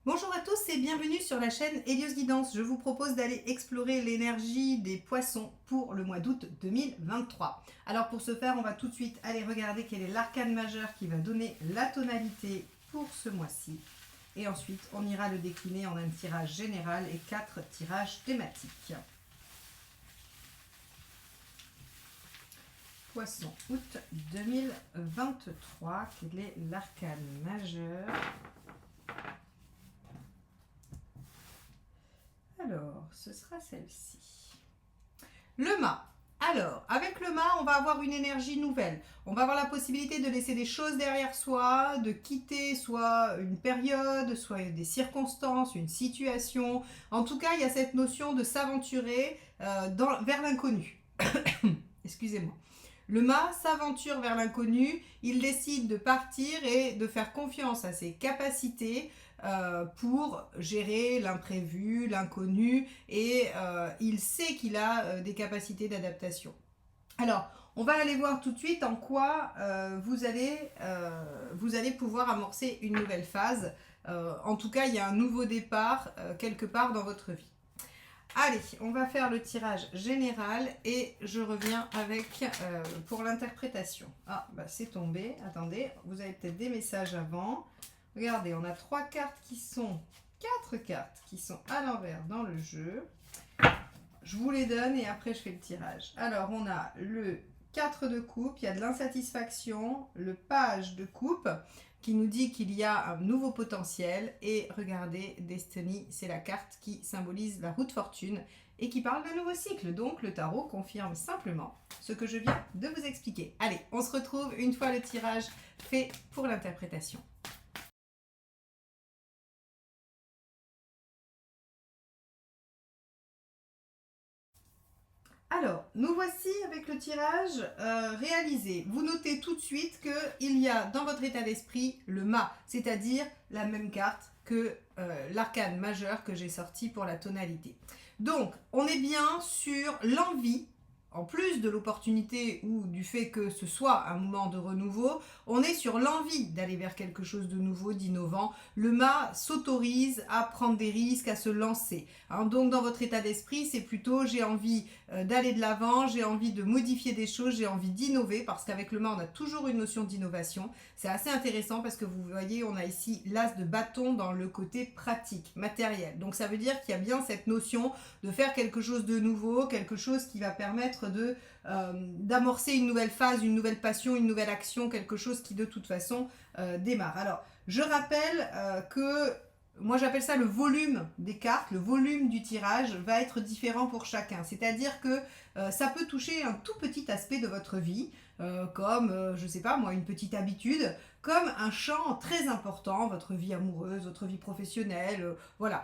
Bonjour à tous et bienvenue sur la chaîne Hélios Guidance. Je vous propose d'aller explorer l'énergie des poissons pour le mois d'août 2023. Alors pour ce faire, on va tout de suite aller regarder quel est l'arcane majeur qui va donner la tonalité pour ce mois-ci. Et ensuite, on ira le décliner en un tirage général et 4 tirages thématiques. Poisson août 2023, quel est l'arcane majeur ? Alors, ce sera celle-ci. Le mât. Alors, avec le mât, on va avoir une énergie nouvelle. On va avoir la possibilité de laisser des choses derrière soi, de quitter soit une période, soit des circonstances, une situation. En tout cas, il y a cette notion de s'aventurer vers l'inconnu. Excusez-moi. Le mât s'aventure vers l'inconnu, il décide de partir et de faire confiance à ses capacités pour gérer l'imprévu, l'inconnu, et il sait qu'il a des capacités d'adaptation. Alors, on va aller voir tout de suite en quoi vous allez pouvoir amorcer une nouvelle phase. En tout cas, il y a un nouveau départ quelque part dans votre vie. Allez, on va faire le tirage général et je reviens avec pour l'interprétation. Ah, bah c'est tombé. Attendez, vous avez peut-être des messages avant. Regardez, on a 4 cartes qui sont à l'envers dans le jeu. Je vous les donne et après je fais le tirage. Alors, on a le 4 de coupe, il y a de l'insatisfaction, le page de coupe qui nous dit qu'il y a un nouveau potentiel. Et regardez, Destiny, c'est la carte qui symbolise la roue de fortune et qui parle d'un nouveau cycle. Donc le tarot confirme simplement ce que je viens de vous expliquer. Allez, on se retrouve une fois le tirage fait pour l'interprétation. Alors, nous voici avec le tirage réalisé. Vous notez tout de suite qu'il y a dans votre état d'esprit le mât, c'est-à-dire la même carte que l'arcane majeur que j'ai sorti pour la tonalité. Donc, on est bien sur l'envie, en plus de l'opportunité ou du fait que ce soit un moment de renouveau, on est sur l'envie d'aller vers quelque chose de nouveau, d'innovant. Le mât s'autorise à prendre des risques, à se lancer. Donc dans votre état d'esprit, c'est plutôt j'ai envie d'aller de l'avant, j'ai envie de modifier des choses, j'ai envie d'innover, parce qu'avec le mât, on a toujours une notion d'innovation. C'est assez intéressant parce que vous voyez, on a ici l'as de bâton dans le côté pratique, matériel. Donc ça veut dire qu'il y a bien cette notion de faire quelque chose de nouveau, quelque chose qui va permettre d'amorcer une nouvelle phase, une nouvelle passion, une nouvelle action, quelque chose qui de toute façon démarre. Alors, je rappelle que moi j'appelle ça le volume des cartes, le volume du tirage va être différent pour chacun. C'est-à-dire que ça peut toucher un tout petit aspect de votre vie, comme, je sais pas moi, une petite habitude, comme un champ très important, votre vie amoureuse, votre vie professionnelle, voilà.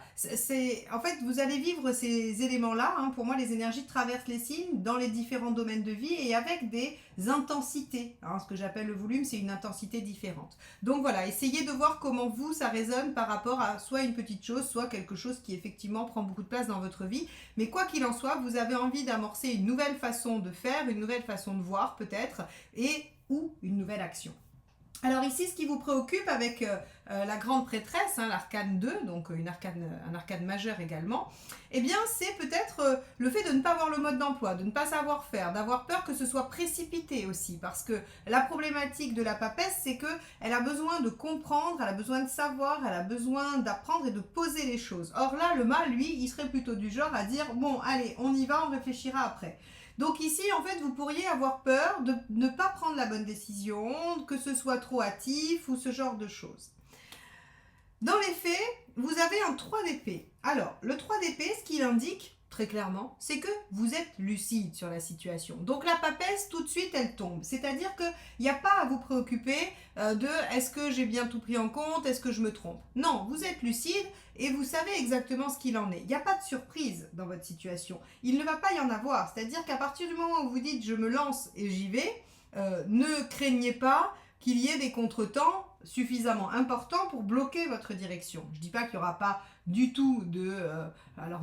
En fait, vous allez vivre ces éléments-là. Pour moi, les énergies traversent les signes dans les différents domaines de vie et avec des intensités. Ce que j'appelle le volume, c'est une intensité différente. Donc voilà, essayez de voir comment vous, ça résonne par rapport à soit une petite chose, soit quelque chose qui effectivement prend beaucoup de place dans votre vie. Mais quoi qu'il en soit, vous avez envie d'amorcer une nouvelle façon de faire, une nouvelle façon de voir peut-être, et ou une nouvelle action. Alors ici, ce qui vous préoccupe avec la grande prêtresse, l'arcane 2, donc un arcane majeur également, eh bien c'est peut-être le fait de ne pas avoir le mode d'emploi, de ne pas savoir faire, d'avoir peur que ce soit précipité aussi, parce que la problématique de la papesse, c'est qu'elle a besoin de comprendre, elle a besoin de savoir, elle a besoin d'apprendre et de poser les choses. Or là, le mât, lui, il serait plutôt du genre à dire, bon, allez, on y va, on réfléchira après. Donc ici, en fait, vous pourriez avoir peur de ne pas prendre la bonne décision, que ce soit trop hâtif ou ce genre de choses. Dans les faits, vous avez un 3 d'épée. Alors, le 3 d'épée, ce qu'il indique, très clairement, c'est que vous êtes lucide sur la situation. Donc la papesse, tout de suite, elle tombe. C'est-à-dire qu'il n'y a pas à vous préoccuper de est-ce que j'ai bien tout pris en compte, est-ce que je me trompe. Non, vous êtes lucide et vous savez exactement ce qu'il en est. Il n'y a pas de surprise dans votre situation. Il ne va pas y en avoir. C'est-à-dire qu'à partir du moment où vous dites je me lance et j'y vais, ne craignez pas qu'il y ait des contretemps suffisamment importants pour bloquer votre direction. Je ne dis pas qu'il n'y aura pas du tout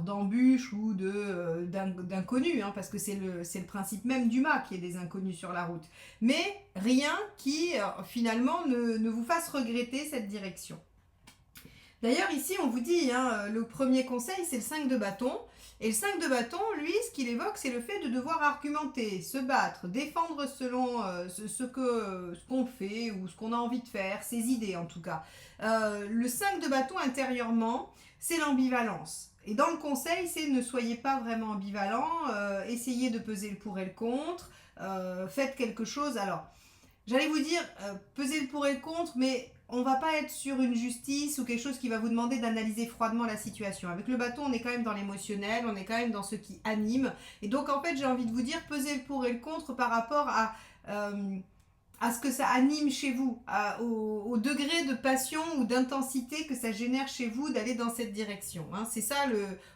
d'embûches ou d'inconnus, parce que c'est le principe même du mât qui est des inconnus sur la route. Mais rien qui finalement ne vous fasse regretter cette direction. D'ailleurs, ici, on vous dit, hein, le premier conseil, c'est le 5 de bâton. Et le 5 de bâton, lui, ce qu'il évoque, c'est le fait de devoir argumenter, se battre, défendre selon ce qu'on fait ou ce qu'on a envie de faire, ses idées en tout cas. Le 5 de bâton intérieurement, c'est l'ambivalence. Et dans le conseil, c'est ne soyez pas vraiment ambivalent, essayez de peser le pour et le contre, faites quelque chose. Alors, j'allais vous dire, peser le pour et le contre, mais on va pas être sur une justice ou quelque chose qui va vous demander d'analyser froidement la situation. Avec le bâton, on est quand même dans l'émotionnel, on est quand même dans ce qui anime. Et donc, en fait, j'ai envie de vous dire, peser le pour et le contre par rapport à ce que ça anime chez vous, au degré de passion ou d'intensité que ça génère chez vous d'aller dans cette direction. Hein. C'est ça,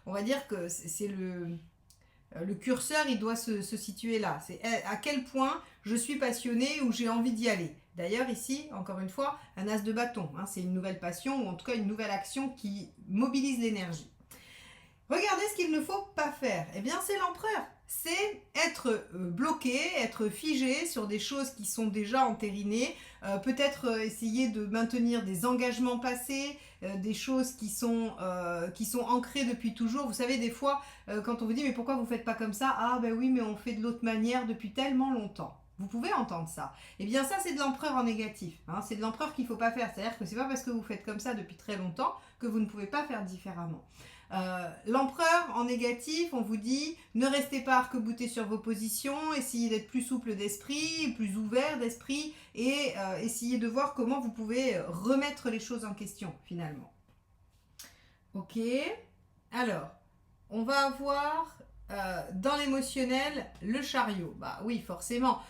on va dire que c'est le curseur, il doit se situer là. C'est à quel point je suis passionnée ou j'ai envie d'y aller. D'ailleurs, ici, encore une fois, un as de bâton. Hein, c'est une nouvelle passion ou en tout cas une nouvelle action qui mobilise l'énergie. Regardez ce qu'il ne faut pas faire. Eh bien, c'est l'empereur. C'est être bloqué, être figé sur des choses qui sont déjà entérinées, peut-être essayer de maintenir des engagements passés, des choses qui sont ancrées depuis toujours. Vous savez, des fois, quand on vous dit « mais pourquoi vous ne faites pas comme ça ?» Ah ben oui, mais on fait de l'autre manière depuis tellement longtemps. Vous pouvez entendre ça. Eh bien ça, c'est de l'empereur en négatif. Hein. C'est de l'empereur qu'il ne faut pas faire. C'est-à-dire que ce n'est pas parce que vous faites comme ça depuis très longtemps que vous ne pouvez pas faire différemment. L'empereur en négatif, on vous dit ne restez pas arc-bouté sur vos positions, essayez d'être plus souple d'esprit, plus ouvert d'esprit et essayez de voir comment vous pouvez remettre les choses en question finalement. Ok, alors on va avoir dans l'émotionnel le chariot. Bah oui, forcément,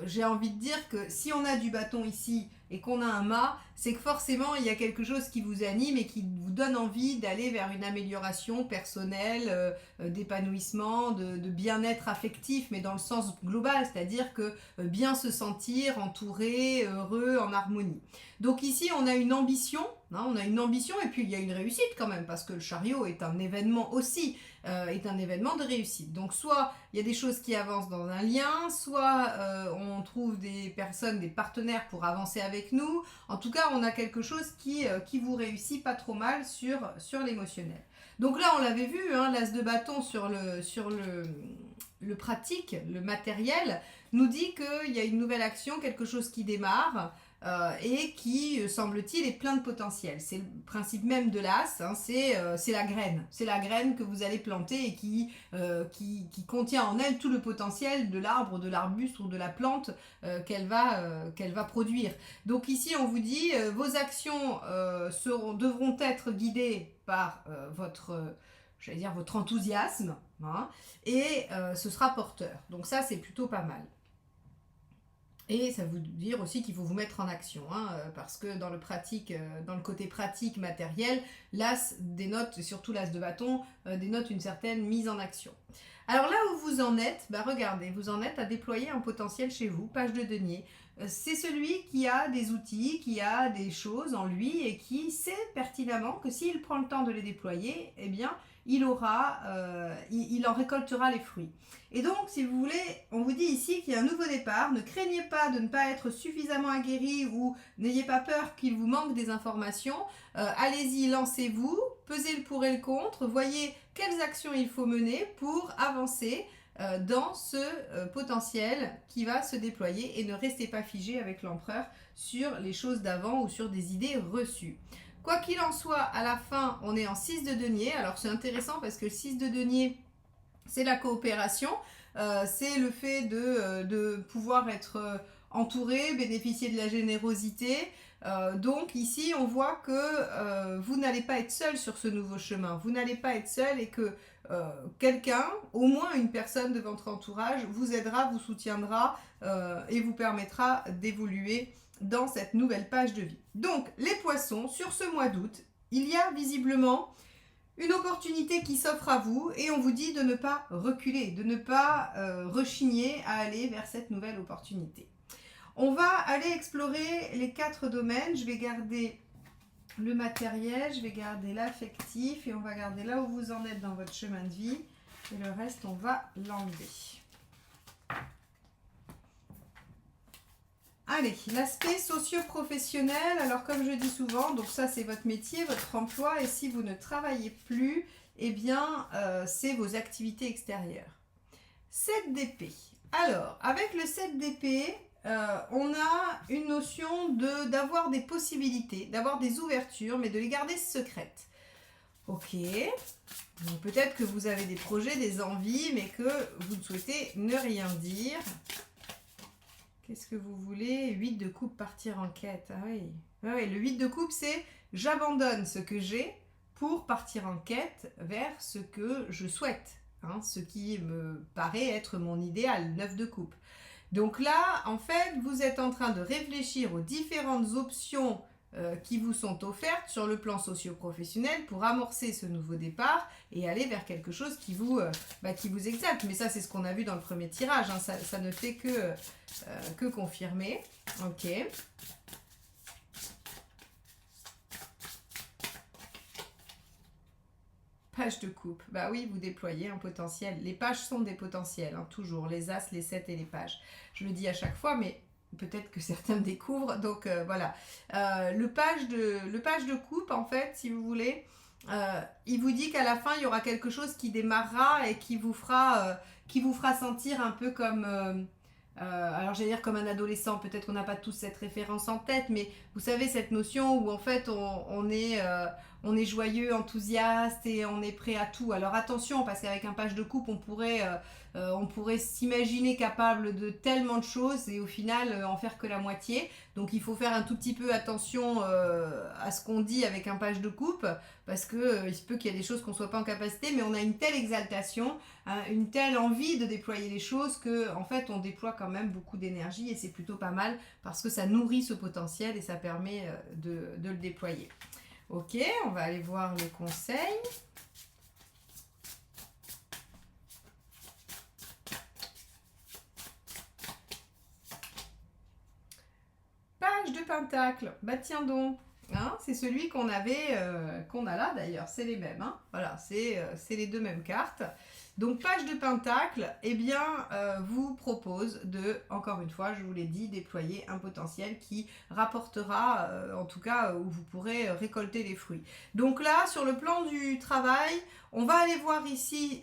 j'ai envie de dire que si on a du bâton ici et qu'on a un mât, c'est que forcément il y a quelque chose qui vous anime et qui vous donne envie d'aller vers une amélioration personnelle, d'épanouissement, de bien-être affectif, mais dans le sens global, c'est-à-dire que bien se sentir entouré, heureux, en harmonie. Donc ici on a une ambition, hein, et puis il y a une réussite quand même, parce que le chariot est un événement aussi, est un événement de réussite. Donc soit il y a des choses qui avancent dans un lien, soit on trouve des personnes, des partenaires pour avancer avec nous. En tout cas, on a quelque chose qui vous réussit pas trop mal sur l'émotionnel. Donc là, on l'avait vu, hein, l'as de bâton sur le pratique, le matériel, nous dit qu'il y a une nouvelle action, quelque chose qui démarre. Et qui, semble-t-il, est plein de potentiel. C'est le principe même de l'as, hein, c'est la graine. C'est la graine que vous allez planter et qui contient en elle tout le potentiel de l'arbre, de l'arbuste ou de la plante qu'elle va produire. Donc ici, on vous dit, vos actions devront être guidées par votre enthousiasme, hein, et ce sera porteur. Donc ça, c'est plutôt pas mal. Et ça veut dire aussi qu'il faut vous mettre en action, hein, parce que dans le côté pratique, matériel, l'as dénote, surtout l'as de bâton, dénote une certaine mise en action. Alors là où vous en êtes, bah regardez, vous en êtes à déployer un potentiel chez vous, page de denier. C'est celui qui a des outils, qui a des choses en lui et qui sait pertinemment que s'il prend le temps de les déployer, eh bien, il en récoltera les fruits. Et donc, si vous voulez, on vous dit ici qu'il y a un nouveau départ. Ne craignez pas de ne pas être suffisamment aguerri ou n'ayez pas peur qu'il vous manque des informations. Allez-y, lancez-vous, pesez le pour et le contre, voyez quelles actions il faut mener pour avancer dans ce potentiel qui va se déployer et ne restez pas figé avec l'empereur sur les choses d'avant ou sur des idées reçues. Quoi qu'il en soit, à la fin, on est en 6 de denier. Alors c'est intéressant parce que le 6 de denier, c'est la coopération, c'est le fait de pouvoir être entouré, bénéficier de la générosité. Donc ici, on voit que vous n'allez pas être seul sur ce nouveau chemin. Vous n'allez pas être seul et que quelqu'un, au moins une personne de votre entourage, vous aidera, vous soutiendra et vous permettra d'évoluer dans cette nouvelle page de vie. Donc, les poissons, sur ce mois d'août, il y a visiblement une opportunité qui s'offre à vous et on vous dit de ne pas reculer, de ne pas rechigner à aller vers cette nouvelle opportunité. On va aller explorer les 4 domaines. Je vais garder le matériel, je vais garder l'affectif et on va garder là où vous en êtes dans votre chemin de vie et le reste, on va l'enlever. Allez, l'aspect socio-professionnel. Alors, comme je dis souvent, donc ça, c'est votre métier, votre emploi. Et si vous ne travaillez plus, eh bien, c'est vos activités extérieures. 7 d'épée. Alors, avec le 7 d'épée, on a une notion d'avoir des possibilités, d'avoir des ouvertures, mais de les garder secrètes. Ok. Donc, peut-être que vous avez des projets, des envies, mais que vous souhaitez ne rien dire. Qu'est-ce que vous voulez? 8 de coupe, partir en quête. Ah oui. Ah oui, le 8 de coupe, c'est j'abandonne ce que j'ai pour partir en quête vers ce que je souhaite. Hein, ce qui me paraît être mon idéal, 9 de coupe. Donc là, en fait, vous êtes en train de réfléchir aux différentes options qui vous sont offertes sur le plan socio-professionnel pour amorcer ce nouveau départ et aller vers quelque chose qui vous exalte. Mais ça, c'est ce qu'on a vu dans le premier tirage. Hein. Ça ne fait que confirmer. Ok. Page de coupe. Bah oui, vous déployez un potentiel. Les pages sont des potentiels, hein, toujours. Les as, les 7 et les pages. Je le dis à chaque fois, mais peut-être que certains me découvrent. Donc voilà. Le page de coupe, en fait, si vous voulez, il vous dit qu'à la fin, il y aura quelque chose qui démarrera et qui vous fera sentir un peu comme... alors j'allais dire comme un adolescent, peut-être qu'on n'a pas tous cette référence en tête, mais vous savez cette notion où en fait on est joyeux, enthousiaste et on est prêt à tout. Alors attention, parce qu'avec un page de coupe on pourrait s'imaginer capable de tellement de choses et au final en faire que la moitié. Donc il faut faire un tout petit peu attention à ce qu'on dit avec un page de coupe, parce que il se peut qu'il y ait des choses qu'on ne soit pas en capacité, mais on a une telle exaltation, une telle envie de déployer les choses que en fait on déploie quand même beaucoup d'énergie et c'est plutôt pas mal parce que ça nourrit ce potentiel et ça permet de le déployer. Ok, on va aller voir les conseils. Page de pentacle, bah tiens donc. Hein, c'est celui qu'on a là d'ailleurs, c'est les mêmes. Hein. Voilà, c'est les deux mêmes cartes. Donc page de pentacle, eh bien, vous propose de, encore une fois, je vous l'ai dit, déployer un potentiel qui rapportera, en tout cas, où vous pourrez récolter les fruits. Donc là, sur le plan du travail, on va aller voir ici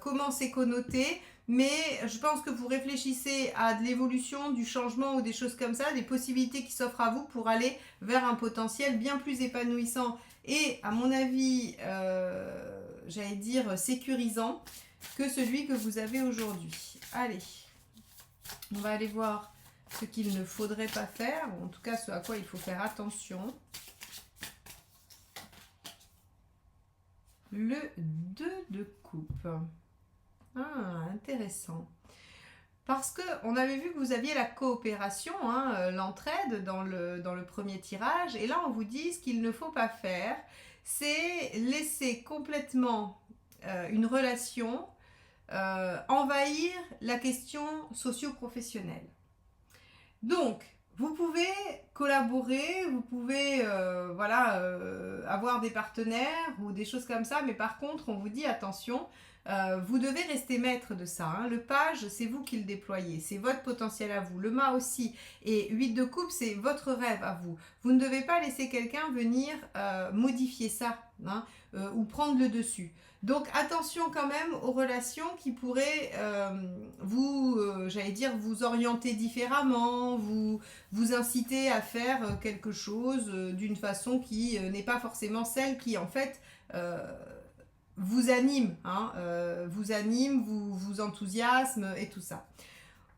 comment c'est connoté. Mais je pense que vous réfléchissez à de l'évolution, du changement ou des choses comme ça, des possibilités qui s'offrent à vous pour aller vers un potentiel bien plus épanouissant et, à mon avis, j'allais dire sécurisant que celui que vous avez aujourd'hui. Allez, on va aller voir ce qu'il ne faudrait pas faire, ou en tout cas ce à quoi il faut faire attention. Le 2 de coupe. Ah, intéressant. Parce qu'on avait vu que vous aviez la coopération, hein, l'entraide dans le premier tirage. Et là, on vous dit ce qu'il ne faut pas faire, c'est laisser complètement une relation envahir la question socio-professionnelle. Donc, vous pouvez collaborer, vous pouvez avoir des partenaires ou des choses comme ça, mais par contre, on vous dit attention, vous devez rester maître de ça. Hein. Le page, c'est vous qui le déployez, c'est votre potentiel à vous. Le mât aussi. Et 8 de coupe, c'est votre rêve à vous. Vous ne devez pas laisser quelqu'un venir modifier ça, hein, ou prendre le dessus. Donc attention quand même aux relations qui pourraient vous orienter différemment, vous inciter à faire quelque chose d'une façon qui n'est pas forcément celle qui en fait vous anime, hein, vous enthousiasme et tout ça.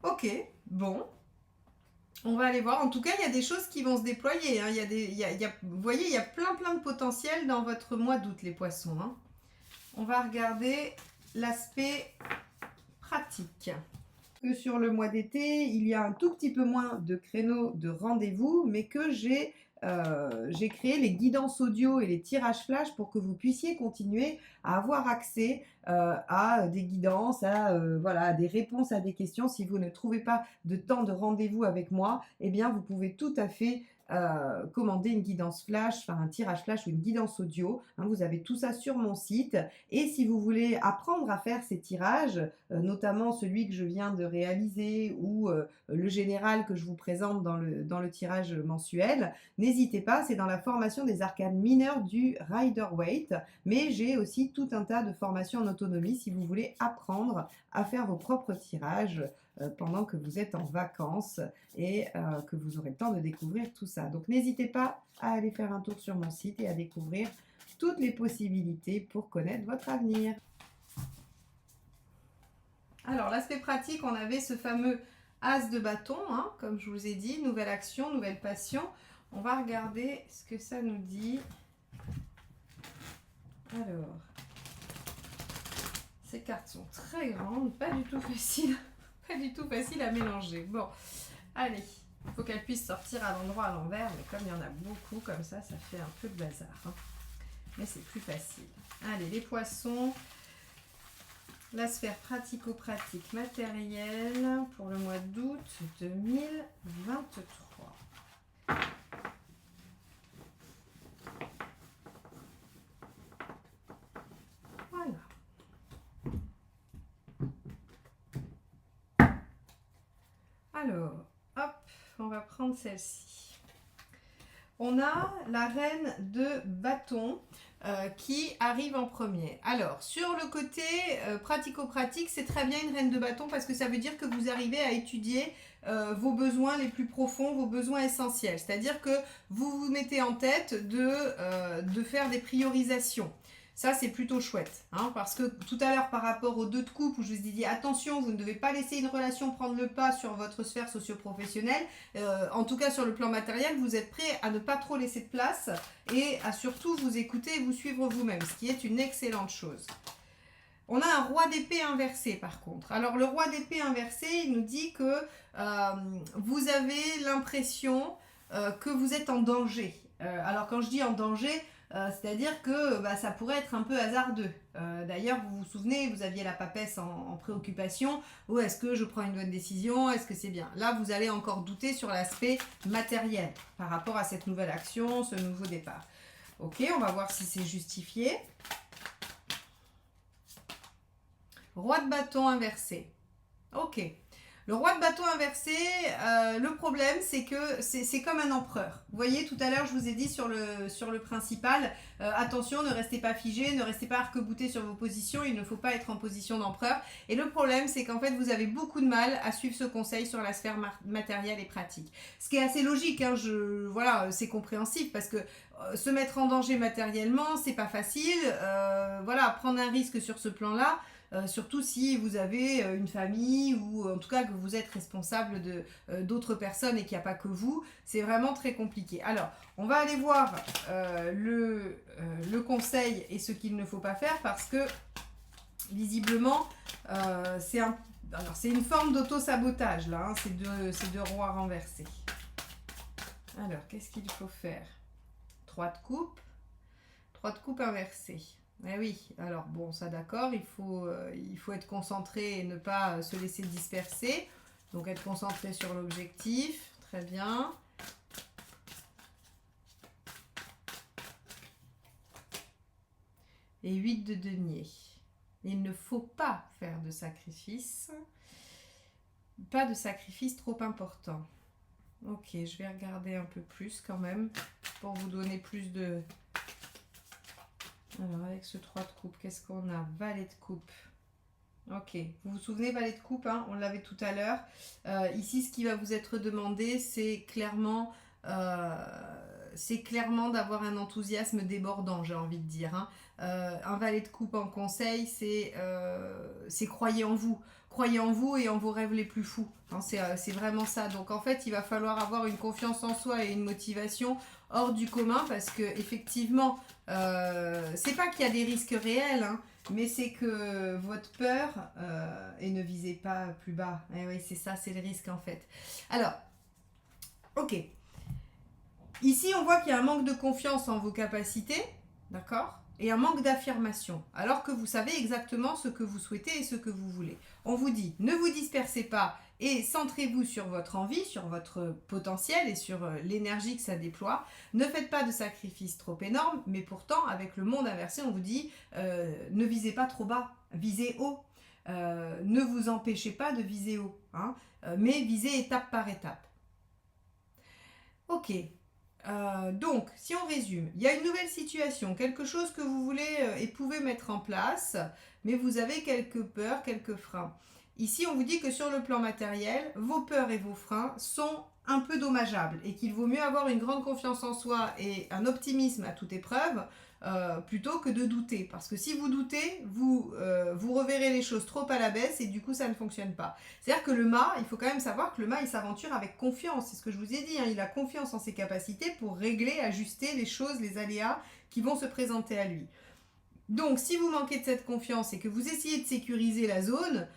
Ok, bon. On va aller voir. En tout cas, il y a des choses qui vont se déployer. Hein. Vous voyez, il y a plein de potentiel dans votre mois d'août, les poissons. Hein. On va regarder l'aspect pratique. Que sur le mois d'été, il y a un tout petit peu moins de créneaux de rendez-vous, mais que j'ai créé les guidances audio et les tirages flash pour que vous puissiez continuer à avoir accès à des guidances, voilà, à des réponses à des questions. Si vous ne trouvez pas de temps de rendez-vous avec moi, eh bien, vous pouvez tout à fait commander une guidance flash, enfin un tirage flash ou une guidance audio. Hein, vous avez tout ça sur mon site. Et si vous voulez apprendre à faire ces tirages, notamment celui que je viens de réaliser ou le général que je vous présente dans le tirage mensuel, n'hésitez pas, c'est dans la formation des arcanes mineures du Rider-Waite, mais j'ai aussi tout un tas de formations en autonomie si vous voulez apprendre à faire vos propres tirages pendant que vous êtes en vacances et que vous aurez le temps de découvrir tout ça. Donc n'hésitez pas à aller faire un tour sur mon site et à découvrir toutes les possibilités pour connaître votre avenir. Alors, l'aspect pratique, on avait ce fameux as de bâton, hein, comme je vous ai dit, nouvelle action, nouvelle passion. On va regarder ce que ça nous dit. Alors, ces cartes sont très grandes, pas du tout faciles à mélanger. Bon, allez, il faut qu'elles puissent sortir à l'endroit à l'envers, mais comme il y en a beaucoup, comme ça fait un peu de bazar. Hein. Mais c'est plus facile. Allez, les poissons. La sphère pratico-pratique matérielle pour le mois d'août 2023. Voilà. Alors, hop, on va prendre celle-ci. On a la reine de bâton qui arrive en premier. Alors, sur le côté pratico-pratique, c'est très bien une reine de bâton parce que ça veut dire que vous arrivez à étudier vos besoins les plus profonds, vos besoins essentiels. C'est-à-dire que vous vous mettez en tête de faire des priorisations. Ça, c'est plutôt chouette, hein, parce que tout à l'heure, par rapport aux 2 de coupe, où je vous ai dit, attention, vous ne devez pas laisser une relation prendre le pas sur votre sphère socio-professionnelle. En tout cas, sur le plan matériel, vous êtes prêt à ne pas trop laisser de place et à surtout vous écouter et vous suivre vous-même, ce qui est une excellente chose. On a un roi d'épée inversé, par contre. Alors, le roi d'épée inversé, il nous dit que vous avez l'impression que vous êtes en danger. Alors, quand je dis en danger, c'est-à-dire que ça pourrait être un peu hasardeux. D'ailleurs, vous vous souvenez, vous aviez la papesse en préoccupation. Ou est-ce que je prends une bonne décision? Est-ce que c'est bien? Là, vous allez encore douter sur l'aspect matériel par rapport à cette nouvelle action, ce nouveau départ. Ok, on va voir si c'est justifié. Roi de bâton inversé. Ok. Le roi de bâton inversé, le problème, c'est que c'est comme un empereur. Vous voyez, tout à l'heure, je vous ai dit sur le principal, attention, ne restez pas figé, ne restez pas arc-bouté sur vos positions, il ne faut pas être en position d'empereur. Et le problème, c'est qu'en fait, vous avez beaucoup de mal à suivre ce conseil sur la sphère matérielle et pratique. Ce qui est assez logique, hein, voilà, c'est compréhensif, parce que se mettre en danger matériellement, c'est pas facile. Voilà, prendre un risque sur ce plan-là, surtout si vous avez une famille ou en tout cas que vous êtes responsable d'autres personnes et qu'il n'y a pas que vous, c'est vraiment très compliqué. Alors, on va aller voir le conseil et ce qu'il ne faut pas faire parce que visiblement, c'est une forme d'auto-sabotage là, hein, ces deux rois renversés. Alors, qu'est-ce qu'il faut faire? 3 de coupe. 3 de coupe inversé. Eh oui, alors bon, ça d'accord, il faut être concentré et ne pas se laisser disperser. Donc être concentré sur l'objectif, très bien. Et 8 de denier. Il ne faut pas faire de sacrifice. Pas de sacrifice trop important. Ok, je vais regarder un peu plus quand même pour vous donner plus de... Alors, avec ce 3 de coupe, qu'est-ce qu'on a? Valet de coupe. Ok, vous vous souvenez, valet de coupe, hein, on l'avait tout à l'heure. Ici, ce qui va vous être demandé, c'est clairement d'avoir un enthousiasme débordant, j'ai envie de dire. Hein. Un valet de coupe en conseil, c'est croyez en vous. Croyez en vous et en vos rêves les plus fous. Hein, c'est vraiment ça. Donc en fait, il va falloir avoir une confiance en soi et une motivation hors du commun parce que effectivement, c'est pas qu'il y a des risques réels, hein, mais c'est que votre peur, et ne visez pas plus bas. Et oui, c'est ça, c'est le risque en fait. Alors, ok. Ici, on voit qu'il y a un manque de confiance en vos capacités, d'accord? et un manque d'affirmation, alors que vous savez exactement ce que vous souhaitez et ce que vous voulez. On vous dit, ne vous dispersez pas et centrez-vous sur votre envie, sur votre potentiel et sur l'énergie que ça déploie. Ne faites pas de sacrifices trop énormes, mais pourtant, avec le monde inversé, on vous dit, ne visez pas trop bas, visez haut. Ne vous empêchez pas de viser haut, hein, mais visez étape par étape. Ok. Donc, si on résume, il y a une nouvelle situation, quelque chose que vous voulez et pouvez mettre en place, mais vous avez quelques peurs, quelques freins. Ici, on vous dit que sur le plan matériel, vos peurs et vos freins sont un peu dommageables et qu'il vaut mieux avoir une grande confiance en soi et un optimisme à toute épreuve plutôt que de douter. Parce que si vous doutez, vous reverrez les choses trop à la baisse et du coup, ça ne fonctionne pas. C'est-à-dire que le mât, il faut quand même savoir que le mât, il s'aventure avec confiance. C'est ce que je vous ai dit, hein, il a confiance en ses capacités pour régler, ajuster les choses, les aléas qui vont se présenter à lui. Donc, si vous manquez de cette confiance et que vous essayez de sécuriser la zone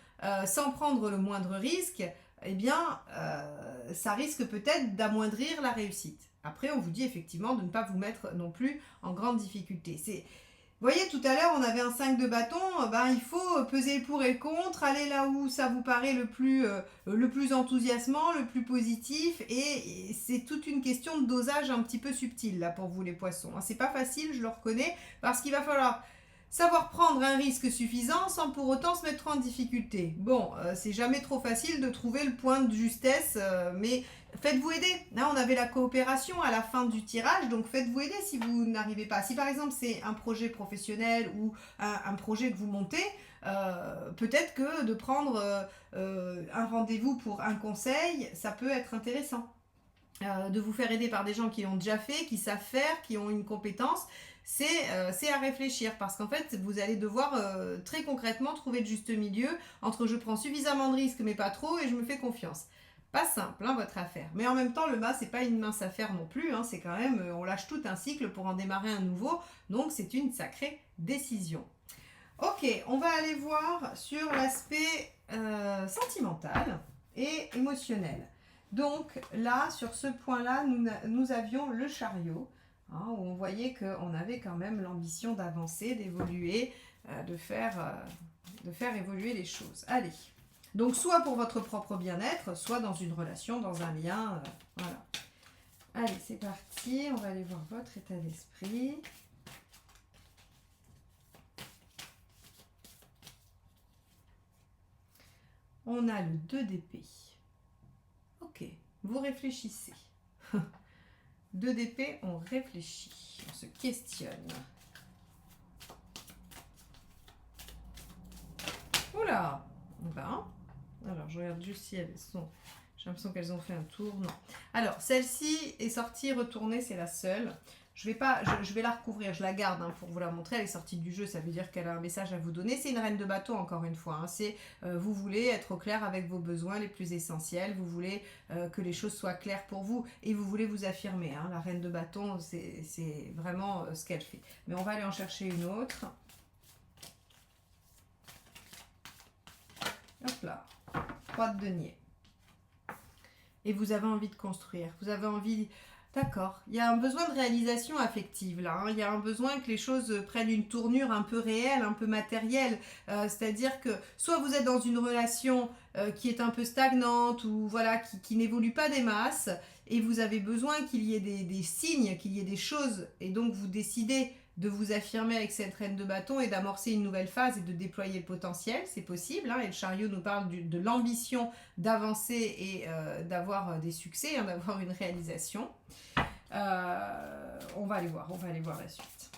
sans prendre le moindre risque, eh bien, ça risque peut-être d'amoindrir la réussite. Après, on vous dit effectivement de ne pas vous mettre non plus en grande difficulté. Vous voyez, tout à l'heure, on avait un 5 de bâton, il faut peser le pour et le contre, aller là où ça vous paraît le plus enthousiasmant, le plus positif, et c'est toute une question de dosage un petit peu subtil là pour vous les poissons. C'est pas facile, je le reconnais, parce qu'il va falloir savoir prendre un risque suffisant sans pour autant se mettre en difficulté. Bon, c'est jamais trop facile de trouver le point de justesse, mais faites-vous aider. Là, on avait la coopération à la fin du tirage, donc faites-vous aider si vous n'arrivez pas. Si par exemple c'est un projet professionnel ou un projet que vous montez, peut-être que de prendre un rendez-vous pour un conseil, ça peut être intéressant. De vous faire aider par des gens qui l'ont déjà fait, qui savent faire, qui ont une compétence, c'est à réfléchir parce qu'en fait vous allez devoir très concrètement trouver le juste milieu entre je prends suffisamment de risques mais pas trop et je me fais confiance. Pas simple votre affaire, mais en même temps le mât c'est pas une mince affaire non plus, c'est quand même on lâche tout un cycle pour en démarrer un nouveau, donc c'est une sacrée décision. Ok, on va aller voir sur l'aspect sentimental et émotionnel. Donc là, sur ce point-là, nous avions le chariot, où on voyait qu'on avait quand même l'ambition d'avancer, d'évoluer, de faire évoluer les choses. Allez, donc soit pour votre propre bien-être, soit dans une relation, dans un lien, voilà. Allez, c'est parti, on va aller voir votre état d'esprit. On a le 2 d'épée. Ok, vous réfléchissez. 2 d'épée, on réfléchit, on se questionne. Oula, alors je regarde juste si elles sont... J'ai l'impression qu'elles ont fait un tour, non. Alors, celle-ci est sortie, retournée, c'est la seule. Je vais la recouvrir, je la garde pour vous la montrer. Elle est sortie du jeu, ça veut dire qu'elle a un message à vous donner. C'est une reine de bateau, encore une fois. C'est vous voulez être au clair avec vos besoins les plus essentiels. Vous voulez que les choses soient claires pour vous et vous voulez vous affirmer. La reine de bâton, c'est vraiment ce qu'elle fait. Mais on va aller en chercher une autre. Hop là, 3 de denier. Et vous avez envie de construire. Vous avez envie... D'accord, il y a un besoin de réalisation affective là, il y a un besoin que les choses prennent une tournure un peu réelle, un peu matérielle, c'est-à-dire que soit vous êtes dans une relation qui est un peu stagnante ou voilà qui n'évolue pas des masses et vous avez besoin qu'il y ait des signes, qu'il y ait des choses et donc vous décidez de vous affirmer avec cette reine de bâton et d'amorcer une nouvelle phase et de déployer le potentiel, c'est possible, et le chariot nous parle de l'ambition d'avancer et d'avoir des succès, d'avoir une réalisation. On va aller voir la suite.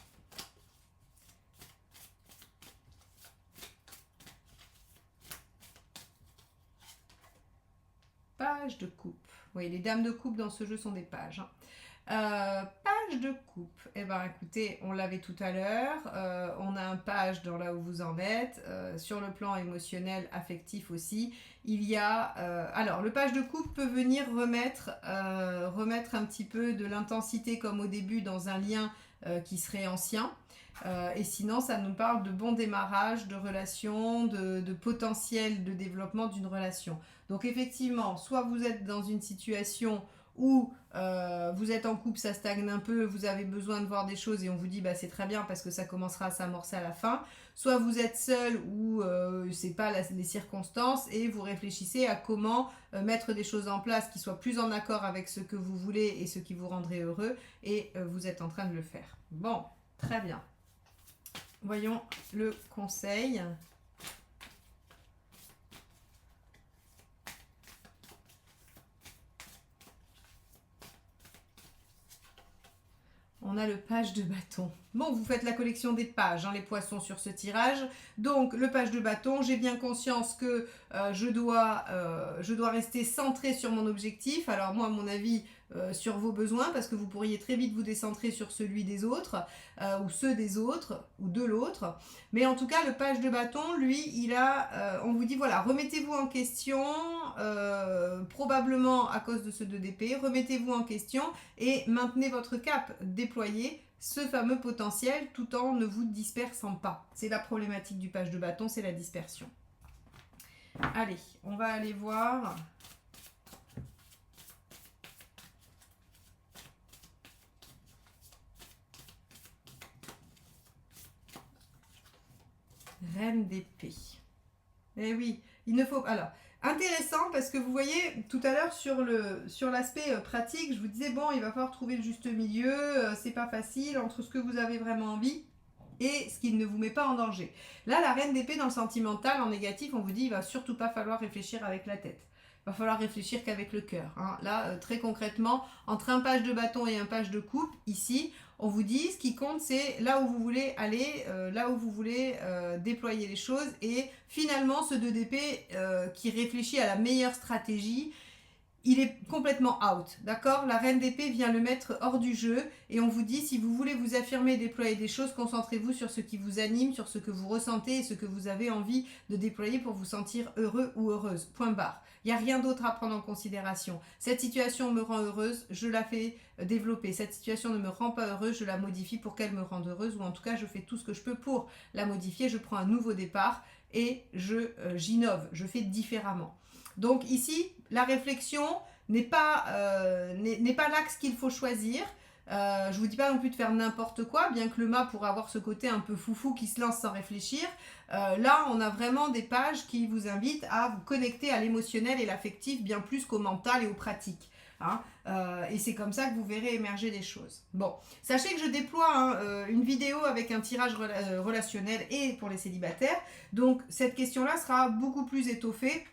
Page de coupe. Oui, les dames de coupe dans ce jeu sont des pages. Page de coupe. Écoutez, on l'avait tout à l'heure. On a un page dans là où vous en êtes. Sur le plan émotionnel, affectif aussi. Il y a... alors, le page de coupe peut venir remettre un petit peu de l'intensité comme au début dans un lien qui serait ancien. Et sinon, ça nous parle de bon démarrage, de relation, de potentiel de développement d'une relation. Donc effectivement, soit vous êtes dans une situation ou vous êtes en couple, ça stagne un peu, vous avez besoin de voir des choses et on vous dit bah c'est très bien parce que ça commencera à s'amorcer à la fin. Soit vous êtes seul ou c'est pas les circonstances et vous réfléchissez à comment mettre des choses en place qui soient plus en accord avec ce que vous voulez et ce qui vous rendrait heureux et vous êtes en train de le faire. Bon, très bien. Voyons le conseil. On a le page de bâton. Bon, vous faites la collection des pages, hein, les poissons sur ce tirage. Donc, le page de bâton, j'ai bien conscience que je dois rester centré sur mon objectif. Alors moi, à mon avis, sur vos besoins, parce que vous pourriez très vite vous décentrer sur celui des autres, ou ceux des autres, ou de l'autre. Mais en tout cas, le page de bâton, lui, on vous dit, voilà, remettez-vous en question, probablement à cause de ce 2 d'épée, remettez-vous en question et maintenez votre cap, déployez ce fameux potentiel tout en ne vous dispersant pas. C'est la problématique du page de bâton, c'est la dispersion. Allez, on va aller voir. Reine d'épée. Eh oui, il ne faut... Alors, intéressant parce que vous voyez, tout à l'heure sur l'aspect pratique, je vous disais, bon, il va falloir trouver le juste milieu, c'est pas facile, entre ce que vous avez vraiment envie et ce qui ne vous met pas en danger. Là, la reine d'épée dans le sentimental, en négatif, on vous dit, il va surtout pas falloir réfléchir avec la tête. Il va falloir réfléchir qu'avec le cœur. Hein. Là, très concrètement, entre un page de bâton et un page de coupe, ici, on vous dit, ce qui compte, c'est là où vous voulez aller, là où vous voulez déployer les choses. Et finalement, ce 2 d'épée qui réfléchit à la meilleure stratégie, il est complètement out, d'accord? La reine d'épée vient le mettre hors du jeu et on vous dit, si vous voulez vous affirmer et déployer des choses, concentrez-vous sur ce qui vous anime, sur ce que vous ressentez et ce que vous avez envie de déployer pour vous sentir heureux ou heureuse. Point barre. Il n'y a rien d'autre à prendre en considération. Cette situation me rend heureuse, je la fais développer. Cette situation ne me rend pas heureuse, je la modifie pour qu'elle me rende heureuse ou en tout cas, je fais tout ce que je peux pour la modifier. Je prends un nouveau départ et j'innove, je fais différemment. Donc ici, la réflexion n'est pas l'axe qu'il faut choisir. Je ne vous dis pas non plus de faire n'importe quoi, bien que le mât pourrait avoir ce côté un peu foufou qui se lance sans réfléchir. Là, on a vraiment des pages qui vous invitent à vous connecter à l'émotionnel et l'affectif bien plus qu'au mental et aux pratiques. Hein, et c'est comme ça que vous verrez émerger des choses. Bon, sachez que je déploie une vidéo avec un tirage relationnel et pour les célibataires. Donc, cette question-là sera beaucoup plus étoffée.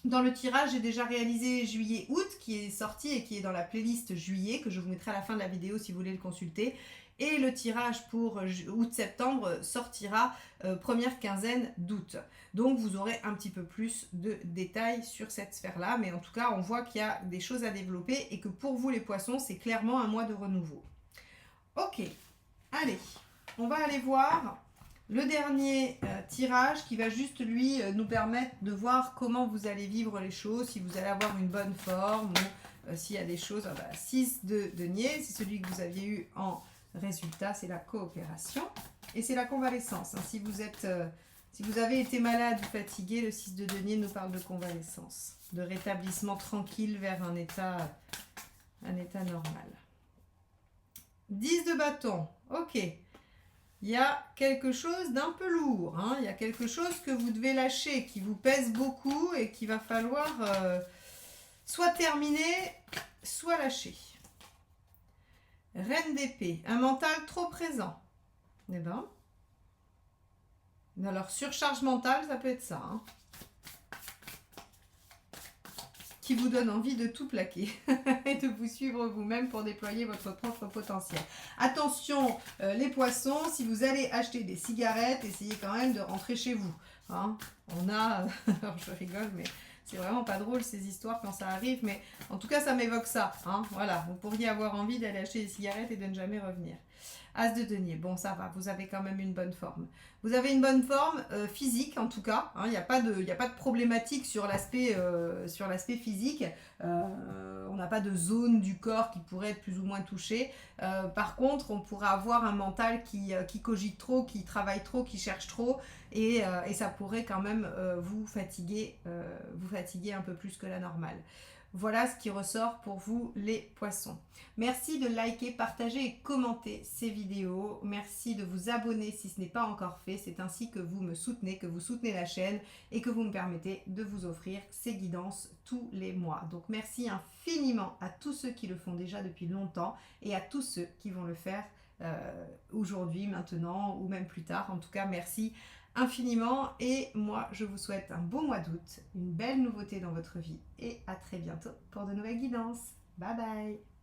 Dans le tirage, j'ai déjà réalisé juillet-août qui est sorti et qui est dans la playlist juillet que je vous mettrai à la fin de la vidéo si vous voulez le consulter. Et le tirage pour août-septembre sortira première quinzaine d'août. Donc vous aurez un petit peu plus de détails sur cette sphère-là. Mais en tout cas, on voit qu'il y a des choses à développer et que pour vous les poissons, c'est clairement un mois de renouveau. Ok, allez, on va aller voir le dernier tirage qui va juste lui nous permettre de voir comment vous allez vivre les choses, si vous allez avoir une bonne forme ou s'il y a des choses. 6 de denier, c'est celui que vous aviez eu en résultat, c'est la coopération et c'est la convalescence. Hein. Si vous avez été malade ou fatigué, le 6 de denier nous parle de convalescence, de rétablissement tranquille vers un état normal. 10 de bâton, ok. Il y a quelque chose d'un peu lourd, hein. Il y a quelque chose que vous devez lâcher, qui vous pèse beaucoup et qu'il va falloir soit terminer, soit lâcher. Reine d'épée, un mental trop présent. Eh ben, alors surcharge mentale, ça peut être ça, hein. Qui vous donne envie de tout plaquer et de vous suivre vous-même pour déployer votre propre potentiel. Attention les poissons, si vous allez acheter des cigarettes, essayez quand même de rentrer chez vous. Hein. On a, alors je rigole, mais c'est vraiment pas drôle ces histoires quand ça arrive, mais en tout cas ça m'évoque ça. Hein. Voilà, vous pourriez avoir envie d'aller acheter des cigarettes et de ne jamais revenir. As de denier, bon ça va, vous avez quand même une bonne forme. Vous avez une bonne forme physique en tout cas, il n'y a pas de problématique sur l'aspect physique, on n'a pas de zone du corps qui pourrait être plus ou moins touchée. Par contre, on pourra avoir un mental qui cogite trop, qui travaille trop, qui cherche trop et ça pourrait quand même vous fatiguer un peu plus que la normale. Voilà ce qui ressort pour vous les poissons. Merci de liker, partager et commenter ces vidéos. Merci de vous abonner si ce n'est pas encore fait. C'est ainsi que vous me soutenez, que vous soutenez la chaîne et que vous me permettez de vous offrir ces guidances tous les mois. Donc merci infiniment à tous ceux qui le font déjà depuis longtemps et à tous ceux qui vont le faire aujourd'hui, maintenant ou même plus tard. En tout cas, merci infiniment et moi je vous souhaite un beau mois d'août, une belle nouveauté dans votre vie et à très bientôt pour de nouvelles guidances. Bye bye.